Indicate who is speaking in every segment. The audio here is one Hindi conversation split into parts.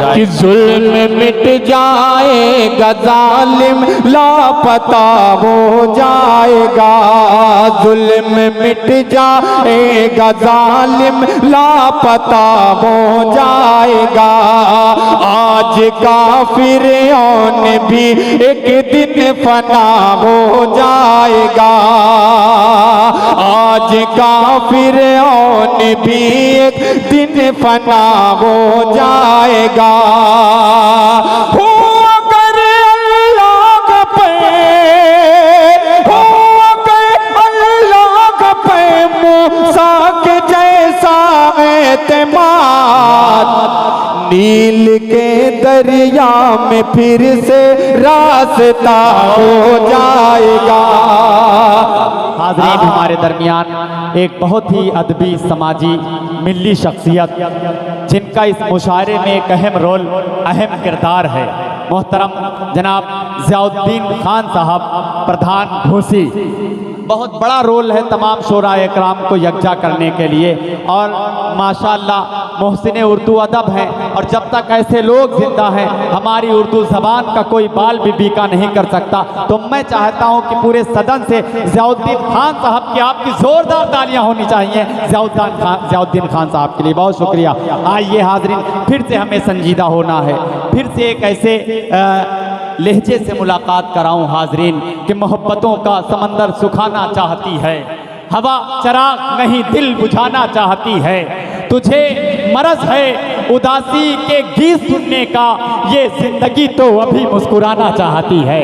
Speaker 1: कि जुल्म मिट जाएगा, जालिम लापता हो जाएगा। जुल्म मिट जाएगा, जालिम लापता हो जाएगा। आज काफिरौन भी एक दिन फना हो जाएगा। आज काफिरौन भी एक दिन फना हो जाएगा। हो अगर अल्लाह पे, हो अगर अल्लाह पे मूसा के जैसा एतमाद, नील के दरिया में फिर से रास्ता हो जाएगा।
Speaker 2: हाज़रीन, हमारे दरमियान एक बहुत ही अदबी, समाजी, मिली शख्सियत जिनका इस मुशायरे में एक अहम रोल, अहम किरदार है, मोहतरम जनाब ज़ियाउद्दीन खान साहब, प्रधान भूसी। बहुत बड़ा रोल है तमाम शोराए इकराम को यकजा करने के लिए, और माशाअल्लाह मोहसिन उर्दू अदब हैं, और जब तक ऐसे लोग जिंदा हैं हमारी उर्दू ज़बान का कोई बाल भी बीका नहीं कर सकता। तो मैं चाहता हूं कि पूरे सदन से ज़ियाउद्दीन खान साहब की आपकी ज़ोरदार तालियां होनी चाहिए ज़ियाउद्दीन खान साहब के लिए। बहुत शुक्रिया। आइए हाज़रीन, फिर से हमें संजीदा होना है, फिर से एक ऐसे लहजे से मुलाकात कराऊं हाज़रीन कि मोहब्बतों का समंदर सुखाना चाहती है, हवा चराग नहीं दिल बुझाना चाहती है। तुझे मरज है उदासी के गीत सुनने का, ये जिंदगी तो अभी मुस्कुराना चाहती है।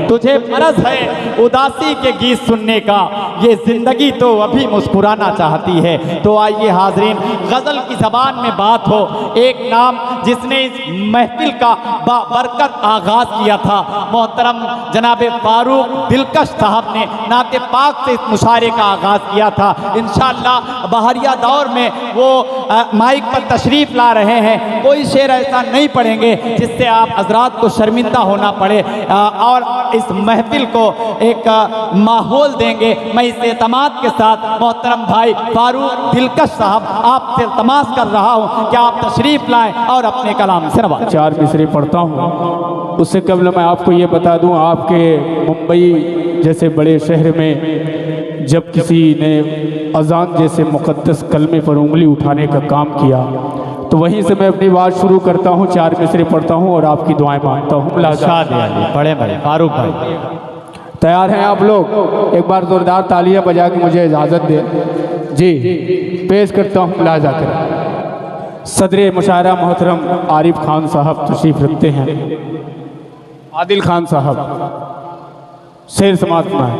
Speaker 2: तुझे मरज है उदासी के गीत सुनने का, ये जिंदगी तो अभी मुस्कुराना चाहती है। तो आइए हाज़रीन, गज़ल की ज़बान में बात हो। एक नाम जिसने इस महफिल का बाबरकत आगाज़ किया था, मोहतरम जनाब फारूक दिलकश साहब ने नाते पाक से इस मुशायरे का आगाज़ किया था। इंशाअल्लाह बहरिया दौर में वो माइक पर तशरीफ़ ला रहे हैं। कोई शेर ऐसा नहीं पढ़ेंगे जिससे आप हज़रात को शर्मिंदा होना पड़े, और इस महफिल को एक माहौल देंगे। मैं इस एतमाद के साथ मोहतरम भाई फारूक दिलकश साहब आपसे तमाश कर रहा हूँ कि आप तशरीफ़ लाएँ और अपने कलाम से नवाज़ें।
Speaker 1: 4 मिसरे पढ़ता हूँ। उससे कबल मैं आपको ये बता दूँ, आपके मुंबई जैसे बड़े शहर में जब किसी ने अजान जैसे मुक़द्दस कलमे पर उंगली उठाने का काम किया, तो वहीं से मैं अपनी बात शुरू करता हूँ। 4 मिसरे पढ़ता हूँ और आपकी दुआएं मांगता हूँ।
Speaker 2: बड़े बड़े फारूक भाई
Speaker 1: तैयार हैं आप लोग? एक बार ज़ोरदार तालियां बजा के मुझे इजाज़त दें। जी, पेश करता हूँ मुलाज़ा करें। सदर मुशायरा मोहतरम आरिफ खान साहब तशरीफ़ रखते हैं। आदिल खान साहब शेर समात में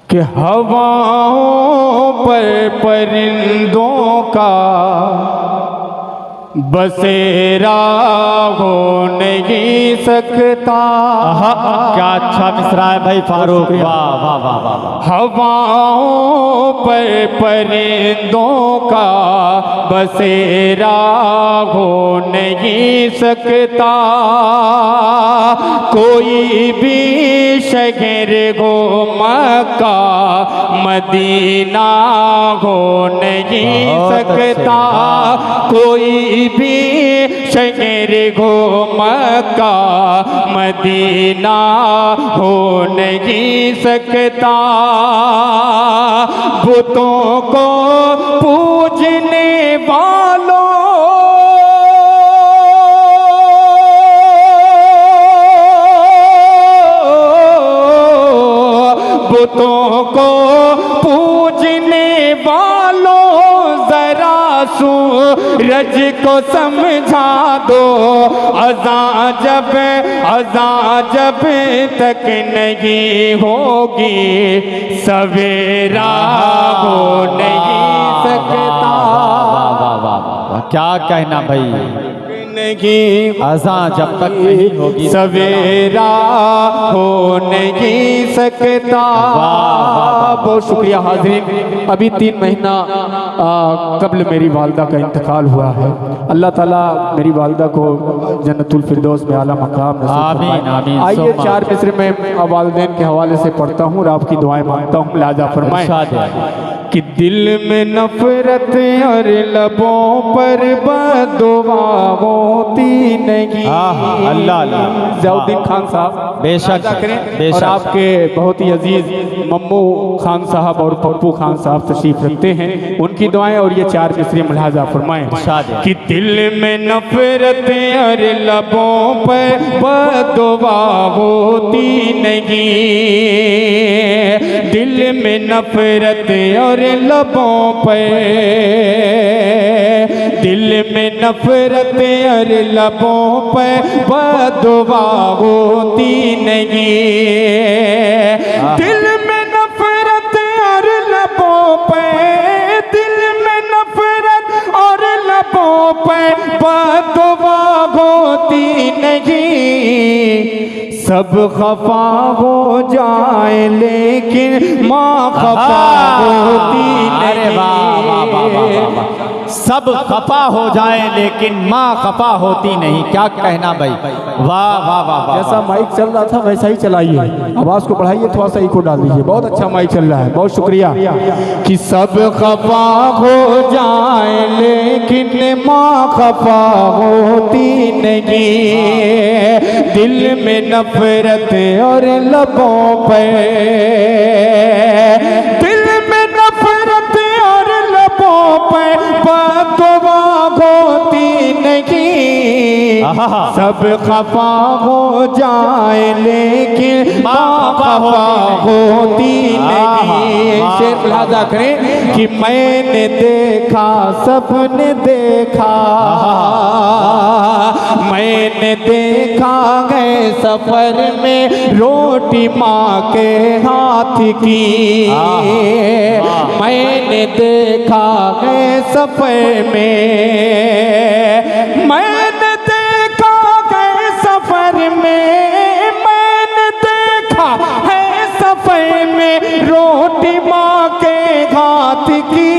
Speaker 1: कि हवाओं पर परिंदों का बसेरा हो नहीं सकता।
Speaker 2: क्या अच्छा मिसरा है भाई फारूक, वाह वाह वाह वाह।
Speaker 1: हवाओं पर परिंदों का बसेरा हो नहीं सकता। कोई भी शहर हो मक्का मदीना हो नहीं सकता। कोई भी शहर हो मक्का मदीना हो नहीं सकता। बुतों को पूजने वालों बुतों को पूजने वालों जरा सूरज को समझा दो। अज़ां जब तक नहीं होगी सवेरा हो नहीं सकता।
Speaker 2: क्या कहना भाई,
Speaker 1: नहीं
Speaker 2: अज़ां जब तक नहीं होगी
Speaker 1: सवेरा हो नहीं सकता। बहुत शुक्रिया हाज़रीन। अभी 3 महीना कबल मेरी वालदा का इंतकाल हुआ है। अल्लाह ताला मेरी वालदा को जन्नतुल फिरदौस में आला मकाम नसीब फरमाए। आइए 4 मिसरे में वालिदैन के हवाले से पढ़ता हूँ और आपकी दुआएं मांगता हूँ, लिहाजा फरमाएं। कि दिल में नफरत और लबों पर बददुआ होती नहीं।
Speaker 2: अल्लाह अल्लाह।
Speaker 1: ज़ियाउद्दीन खान साहब
Speaker 2: बेशक
Speaker 1: करें। और आपके बहुत ही अजीज मम्मू खान साहब और पप्पू खान साहब तशरीफ रखते हैं, उनकी दुआएं और ये 4 मिसरे मुलाजा फरमाएं कि दिल में नफरत और लबों पर बददुआ होती नहीं, दिल में नफरत और लबों पे, दिल में नफरत और लबों पे बददुआ होती नहीं, दिल में नफरत और लबों पे, दिल में नफरत और लबों पे बददुआ होती नहीं। सब खफा हो जाए लेकिन माँ खफा होती नहीं।
Speaker 2: सब खफा हो जाए लेकिन माँ खफा होती नहीं। क्या कहना भाई, वाह वाह वाह।
Speaker 1: जैसा माइक चल रहा था वैसा ही चलाइए, आवाज को बढ़ाइए, थोड़ा सा इको डाल दीजिए। बहुत अच्छा माइक चल रहा है, बहुत शुक्रिया। कि सब खफा हो जाए लेकिन माँ खफा होती नहीं, दिल में नफरत और लबों पे, दिल में नफरत और लबों पे बददुआ होती नहीं। सब खफा हो जाए लेकिन माँ खफा होती नहीं। शेर मुलाजा करें कि मैंने देखा सबने देखा, मैंने देखा है सफर में रोटी माँ के हाथ की, मैंने देखा है सफर में, मैंने देखा है सफर में, मैंने देखा है सफर में रोटी माँ के हाथ की।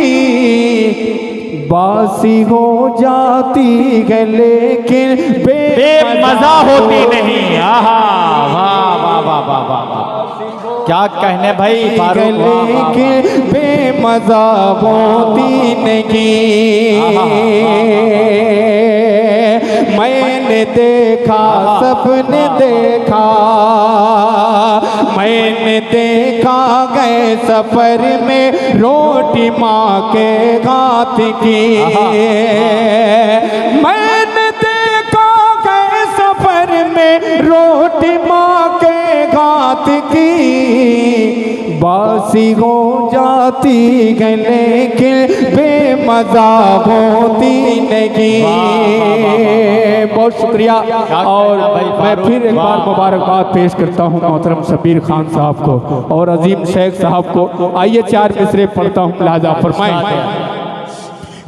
Speaker 1: बासी हो जाती है लेकिन
Speaker 2: बेमज़ा होती नहीं। आहा, वाह वाह वाह वाह वाह। क्या कहने भाई,
Speaker 1: लेकिन बेमज़ा होती नहीं। मैंने देखा सबने देखा, मैंने देखा गए सफर में रोटी माँ के हाथ की, मैंने देखा गए सफर में रोटी माँ के हाथ की। बासी हो जाती है लेकिन बेमज़ा होती नहीं। बहुत शुक्रिया। और मैं फिर एक बार मुबारकबाद पेश करता हूँ मोहतरम शबीर खान साहब को और अजीम शेख साहब को। आइए 4 मिसरे पढ़ता हूँ, मुलाजा फरमाएं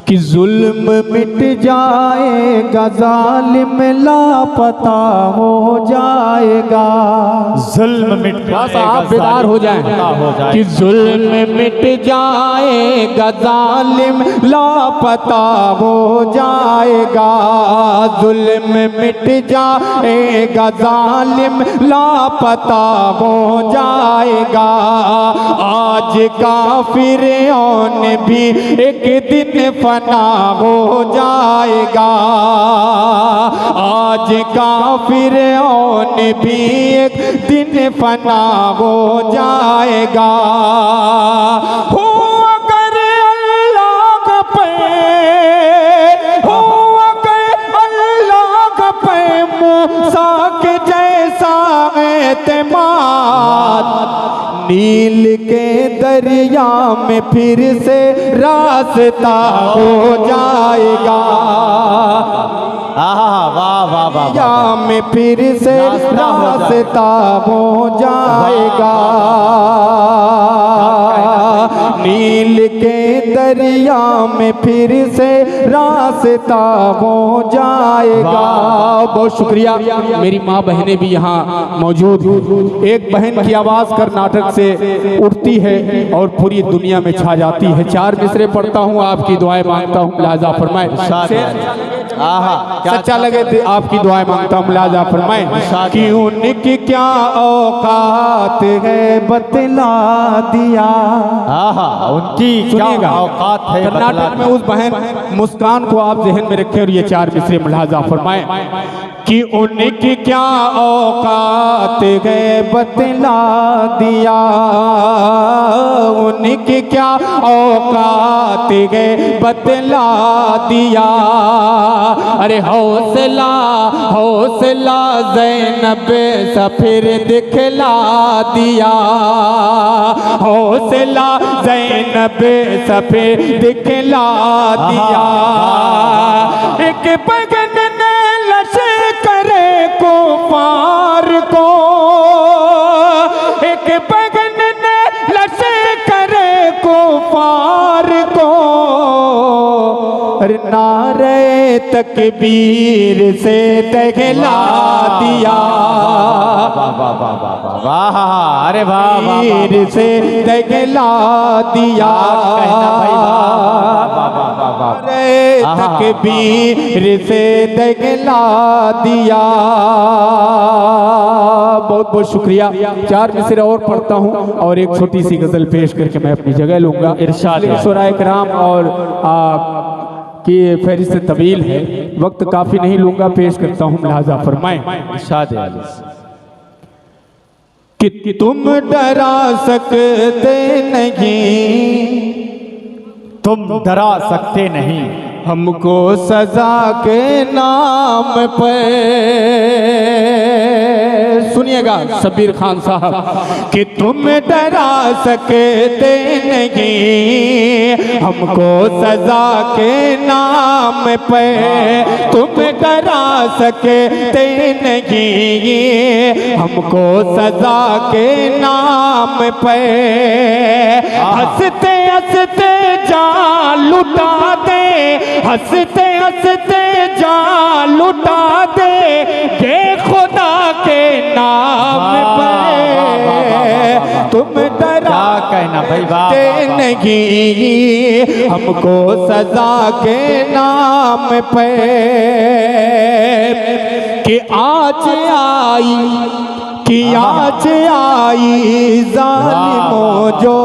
Speaker 1: कि जुल्म मिट जाएगा, जालिम लापता हो जाएगा।
Speaker 2: जुल्म मिट जाएगा,
Speaker 1: आप बेदार हो जाएं कि जुल्म मिट जाएगा, जालिम लापता हो जाएगा। जुल्म मिट जाएगा, जालिम लापता हो जाएगा। आज काफिरों भी एक दिन फना हो जाएगा। आज काफिरों भी एक दिन फना हो जाएगा। हो अगर अल्लाह पे, हो अगर अल्लाह पे मूसा के जैसा एतमाद, नील के दरिया में फिर से रास्ता हो जाएगा।
Speaker 2: वाह वाह वाह।
Speaker 1: या में फिर से रास्ता हो जाएगा। नील के दरिया में फिर से रास्ता हो जाएगा। बहुत बहुत शुक्रिया। मेरी माँ बहनें भी यहाँ मौजूद हैं। एक बहन की आवाज़ कर्नाटक से उठती है और पूरी दुनिया में छा जाती है। 4 मिसरे पढ़ता हूँ, आपकी दुआएं मांगता हूँ, मुलाजा फरमाएं। सच्चा लगे तो आपकी दुआएं मांगता हूँ, मुलाजा फरमाएं। कि उनकी क्या औकात है बतला दिया।
Speaker 2: उनकी क्या औकात है।
Speaker 1: कर्नाटक में उस बहन मुस्कान को आप जहन में रखें और ये 4 मिसरे मुलाजा फरमाएं। कि उनकी क्या औकात है बतला दिया, उनकी क्या औकात है बतला दिया। अरे हौसला हौसला ज़ैनब सफिर दिखला दिया, हौसला ज़ैनब सफिर दिखला दिया। एक बगन ने करे को पार को, एक बगन ने लशे करे को पार को। अरे नारे तकबीर से दहला दिया,
Speaker 2: वाह अरे वाह,
Speaker 1: तीर से दहला दिया। अरे तकबीर से दहला दिया। बहुत बहुत शुक्रिया। 4 मिसरे और पढ़ता हूँ और एक छोटी सी गजल पेश करके मैं अपनी जगह लूंगा।
Speaker 2: इरशाद
Speaker 1: शुराए कराम और कि फहरिस्त तवील है, वक्त काफी नहीं लूंगा, पेश करता हूँ, लिहाजा फरमाएं।
Speaker 2: इरशाद
Speaker 1: कि तुम डरा सकते नहीं,
Speaker 2: तुम डरा सकते नहीं
Speaker 1: हमको सजा के नाम पर। सुनिएगा शबीर खान साहब। कि तुम डरा सकते नहीं हमको सजा के नाम पे, तुम डरा सकते नहीं हमको सजा के नाम पे। हंसते हंसते जान लुटा दे, हंसते हंसते जान लुटा दे, ये खुदा के नाम पे। तुम डरा
Speaker 2: कहना भाई
Speaker 1: नहीं हमको सजा के नाम पे। कि आज आई कि आज आई जालिमों जो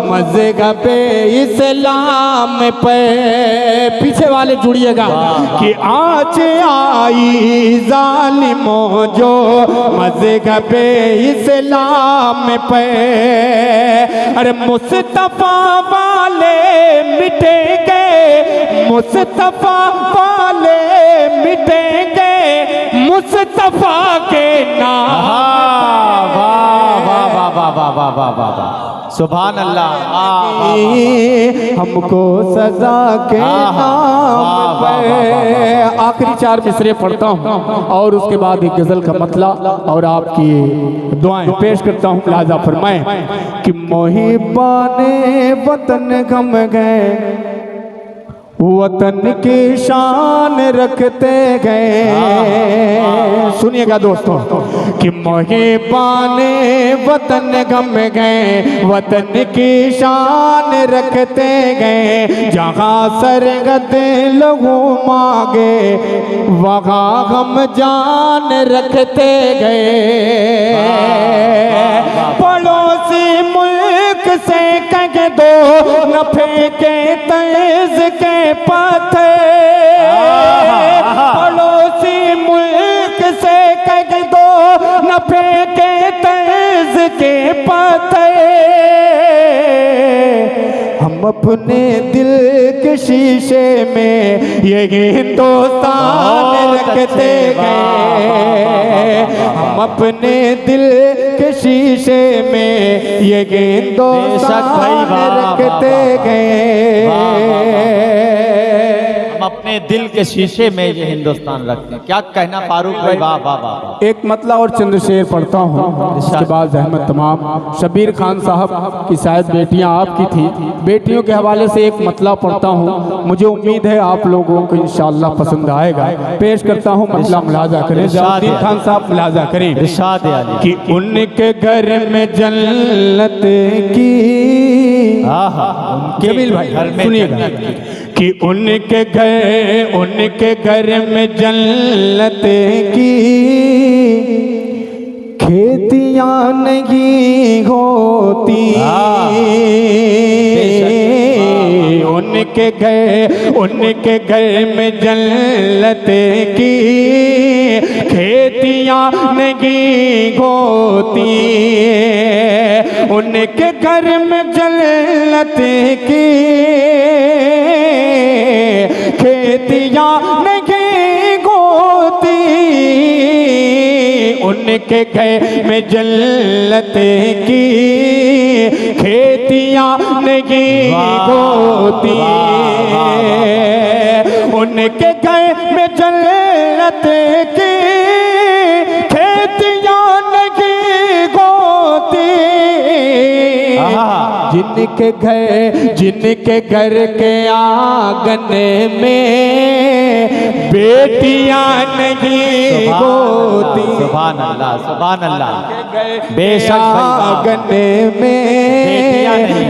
Speaker 1: मज़हबे इस्लाम पे। पीछे वाले जुड़िएगा। कि आज आई जालिमों जो मज़हबे इस्लाम पे। अरे मुस्तफा वाले मिटेंगे, मुस्तफा वाले मिटेंगे मुस्तफा के नाम।
Speaker 2: सुभान अल्लाह।
Speaker 1: हमको सजा के नाम पे। आखिरी 4 मिसरे पढ़ता हूँ और उसके बाद एक गजल का मतला और आपकी दुआएं पेश करता हूँ, लिहाजा फरमाएं। कि मोहिबाने वतन गम गए, वतन की शान रखते गए। सुनिएगा दोस्तों। कि मोहिबाने वतन गम गए, वतन की शान रखते गए। जहाँ सरगद लहू मांगे वहाँ हम जान रखते गए। पड़ोसी मुल्क से कह दो न फेंके तर्ज के पत्थर, पड़ोसी मुल्क से कह दो न फेंके तर्ज के पत्थर। हम अपने दिल के शीशे में ये हिंदुस्तान रखते गए। हम अपने दिल के शीशे में ये हिंदुस्तान रखते गए।
Speaker 2: अपने दिल के शीशे में ये हिंदुस्तान रखते हैं। क्या कहना फारूक भाई, वाह वाह वाह।
Speaker 1: एक मतला और चंद शेर पढ़ता हूँ, इसके बाद अहमद तमाम। शबीर खान साहब की शायद बेटियां आपकी थी, बेटियों के हवाले से एक मतला पढ़ता हूँ, मुझे उम्मीद है आप लोगों को इंशाअल्लाह पसंद आएगा। पेश करता हूँ, मतला मुलाजा करें, ज़ियाउद्दीन खान साहब मुलाजा करें।
Speaker 2: इरशाद है अली।
Speaker 1: कि उनके घर में जन्नत की, जमील भाई
Speaker 2: घर में
Speaker 1: सुनिएगा, कि उनके घर में जन्नत की खेतियां नहीं होती। उनके घर में जन्नत की खेतियां नहीं होती। उनके घर में जन्नत की खेतियां नहीं होती। उनके घर में जन्नत की खेतियां नहीं होती। उनके घर में जन्नत की खेतियां नहीं होती। जिनके घर के आंगन में बेटियां नहीं होती।
Speaker 2: सुभान अल्लाह, सुभान अल्लाह।
Speaker 1: बेशक आंगन में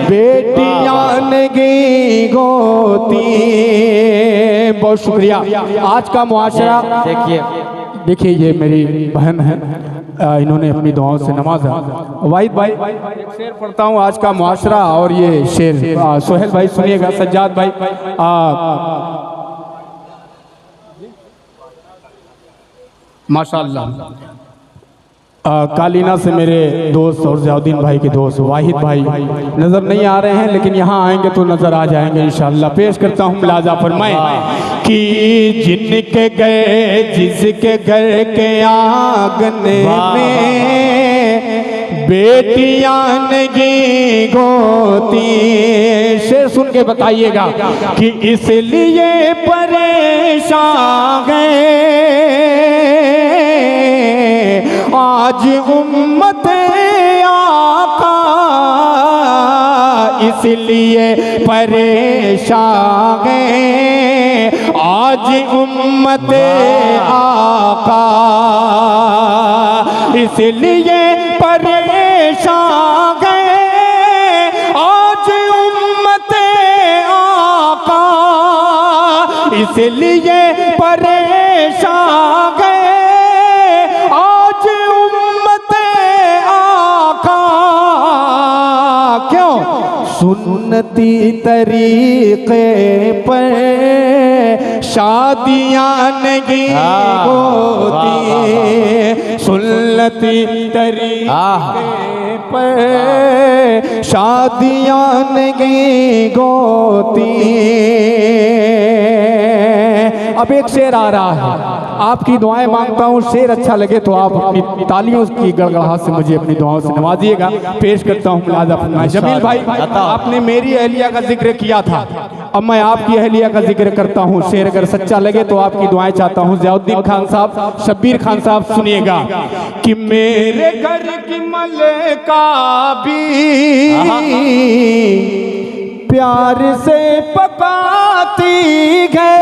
Speaker 1: बेटियां नहीं होती। बहुत शुक्रिया। आज का मुआशरा देखिए, ये मेरी बहन है, इन्होंने अपनी दुआओं से नवाजा। वाहिद भाई एक शेर पढ़ता हूँ आज का मुआशरा, और ये शेर सोहेल भाई सुनिएगा, सज्जाद भाई माशाअल्लाह। कालीना से मेरे दोस्त और ज़ियाउद्दीन भाई के दोस्त वाहिद भाई नज़र नहीं आ रहे हैं, लेकिन यहाँ आएंगे तो नज़र आ जाएंगे इंशाअल्लाह। पेश करता हूँ मुलाजा फरमाएं कि जिसके घर के आंगन में बेटियां नहीं होती। शेर सुन के बताइएगा कि इसलिए परेशान है आज उम्मत आका। इसलिए परेशान है आज उम्मत आका। इसलिए परेशान है आज उम्मत आका। इसलिए परेशान है आज उम्मत आका। क्यों? सुन्नती तरीके पर शादियां नहीं होती। सुन्नती तरीके पर शादियां नहीं होती। अब एक शेर आ रहा है, आपकी दुआएं मांगता हूँ। शेर अच्छा लगे तो आप अपनी तालियों की गड़गड़ाहट से मुझे अपनी दुआओं से नवाजिएगा। पेश करता हूँ मुलाजा फरमाएं। जमील भाई, आपने मेरी अहलिया का जिक्र किया था, अब मैं आपकी अहलिया का जिक्र करता हूँ। शेर अगर सच्चा लगे तो आपकी दुआएं चाहता हूँ। ज़ियाउद्दीन खान साहब, शब्बीर खान साहब सुनिएगा कि मेरे घर की मलका भी प्यार से पकाती है।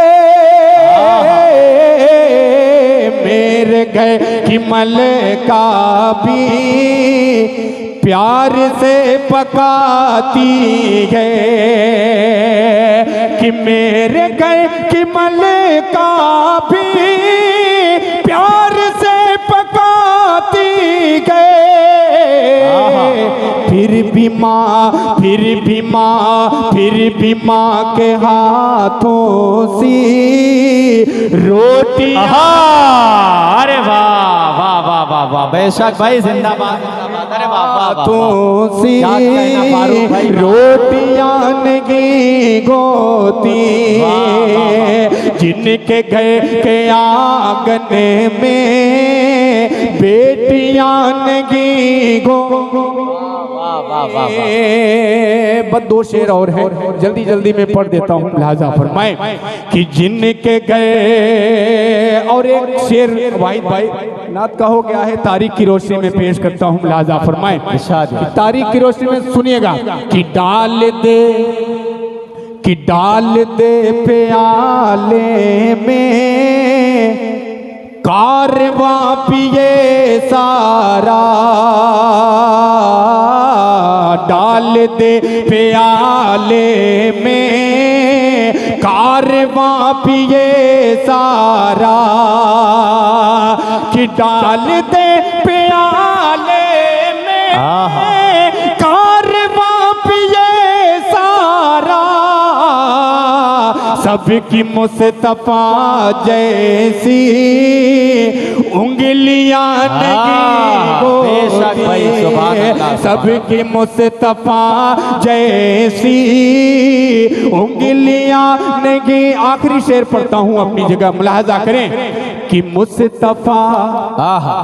Speaker 1: मेरे घर की मलका भी प्यार से पकाती है। कि मेरे घर की मलका भी प्यार से पकाती है। फिर भी माँ के हाथों सी रोटी।
Speaker 2: अरे वाह वाह वाह वाह वाह, बेशक भाई जिंदाबाद। अरे वाह वाह,
Speaker 1: हाथों सी रोटियां नहीं होती। जिनके घर के आंगन में बेटियां नहीं होती।
Speaker 2: वाह वाह वाह।
Speaker 1: बस दो शेर और है, जल्दी जल्दी में पढ़ देता हूँ, लिहाजा फरमाए कि जिनके गए। और एक शेर वाहिद भाई नात का हो गया है, तारीख की रोशनी में पेश करता हूँ, लिहाजा फरमाए। तारीख की रोशनी में सुनिएगा कि डाल दे प्याले में कारवा पिए सारा, डाल दे प्याले में कारवा पिए सारा, कि डाल दे प्याले में कारवा पिए सारा, सबकी मुस्तफा जैसी उंगलियां नहीं, सबकी मुस्तफा जैसी उंगलियां नहीं। आखिरी शेर पढ़ता हूं, अपनी जगह मुलाहजा करें कि मुस्तफा,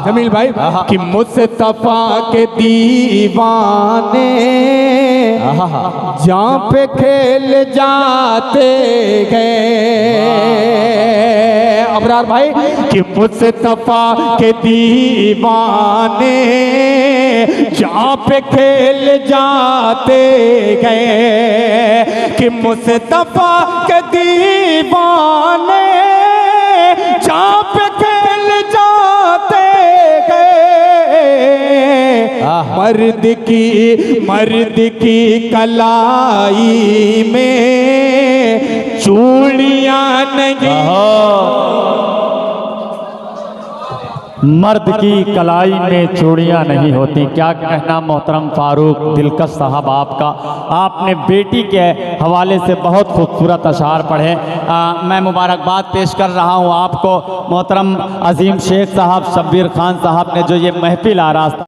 Speaker 1: जमील भाई, कि मुस्तफा के दीवाने जहाँ पे खेल जाते गए। अबरार भाई कि मुस्तफा के दीवाने जहाँ पे खेल जाते गए, कि मुस्तफा के दीवाने जहाँ पे खेल जाते गए। मर्द की कलाई में चूड़ियां नहीं,
Speaker 2: मर्द की कलाई में चूड़ियां नहीं होती। क्या कहना मोहतरम फारूक दिलकश साहब आपका। आपने बेटी के हवाले से बहुत खूबसूरत अशार पढ़े। मैं मुबारकबाद पेश कर रहा हूं आपको। मोहतरम अजीम शेख साहब, शब्बीर खान साहब ने जो ये महफिल आरास्ता